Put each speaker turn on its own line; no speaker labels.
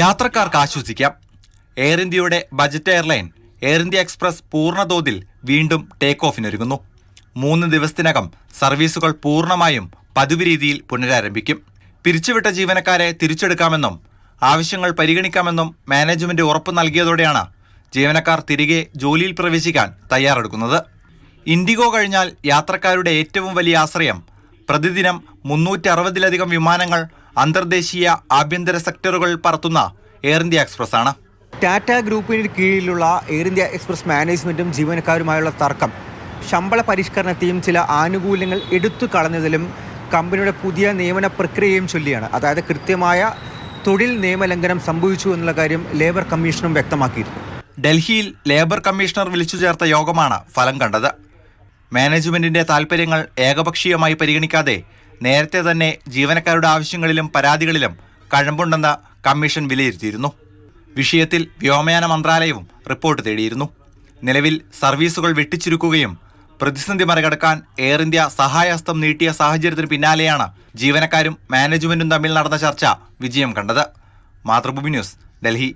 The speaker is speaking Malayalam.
യാത്രക്കാർക്ക് ആശ്വസിക്കാം. എയർ ഇന്ത്യയുടെ budget airline air India express പൂർണ്ണതോതിൽ വീണ്ടും ടേക്ക് ഓഫിനൊരുങ്ങുന്നു. 3 ദിവസത്തിനകം സർവീസുകൾ പൂർണ്ണമായും പതിവ് രീതിയിൽ പുനരാരംഭിക്കും. പിരിച്ചുവിട്ട ജീവനക്കാരെ തിരിച്ചെടുക്കാമെന്നും ആവശ്യങ്ങൾ പരിഗണിക്കാമെന്നും മാനേജ്മെന്റ് ഉറപ്പു നൽകിയതോടെയാണ് ജീവനക്കാർ തിരികെ ജോലിയിൽ പ്രവേശിക്കാൻ തയ്യാറെടുക്കുന്നത്. ഇൻഡിഗോ കഴിഞ്ഞാൽ യാത്രക്കാരുടെ ഏറ്റവും വലിയ ആശ്രയം പ്രതിദിനം 360-ലധികം വിമാനങ്ങൾ അന്തർദേശീയ ആഭ്യന്തര സെക്ടറുകളിൽ പറത്തുന്ന എയർ ഇന്ത്യ എക്സ്പ്രസ് ആണ്.
ടാറ്റ ഗ്രൂപ്പിന് കീഴിലുള്ള എയർ ഇന്ത്യ എക്സ്പ്രസ് മാനേജ്മെന്റും ജീവനക്കാരുമായുള്ള തർക്കം ശമ്പള പരിഷ്കരണത്തെയും ചില ആനുകൂല്യങ്ങൾ എടുത്തു കളഞ്ഞതിലും കമ്പനിയുടെ പുതിയ നിയമന പ്രക്രിയയും ചൊല്ലിയാണ്. അതായത് കൃത്യമായ തൊഴിൽ നിയമലംഘനം സംഭവിച്ചു എന്നുള്ള കാര്യം ലേബർ കമ്മീഷനും വ്യക്തമാക്കിയിരുന്നു.
ഡൽഹിയിൽ ലേബർ കമ്മീഷണർ വിളിച്ചു ചേർത്ത യോഗമാണ് ഫലം കണ്ടത്. മാനേജ്മെന്റിന്റെ താൽപ്പര്യങ്ങൾ ഏകപക്ഷീയമായി പരിഗണിക്കാതെ നേരത്തെ തന്നെ ജീവനക്കാരുടെ ആവശ്യങ്ങളിലും പരാതികളിലും കഴമ്പുണ്ടെന്ന് കമ്മീഷൻ വിലയിരുത്തിയിരുന്നു. വിഷയത്തിൽ വ്യോമയാന മന്ത്രാലയവും റിപ്പോർട്ട് തേടിയിരുന്നു. നിലവിൽ സർവീസുകൾ വെട്ടിച്ചുരുക്കുകയും പ്രതിസന്ധി മറികടക്കാൻ എയർ ഇന്ത്യ സഹായഹസ്തം നീട്ടിയ സാഹചര്യത്തിന് പിന്നാലെയാണ് ജീവനക്കാരും മാനേജ്മെന്റും തമ്മിൽ നടന്ന ചർച്ച വിജയം കണ്ടത്. മാതൃഭൂമി ന്യൂസ്, ഡൽഹി.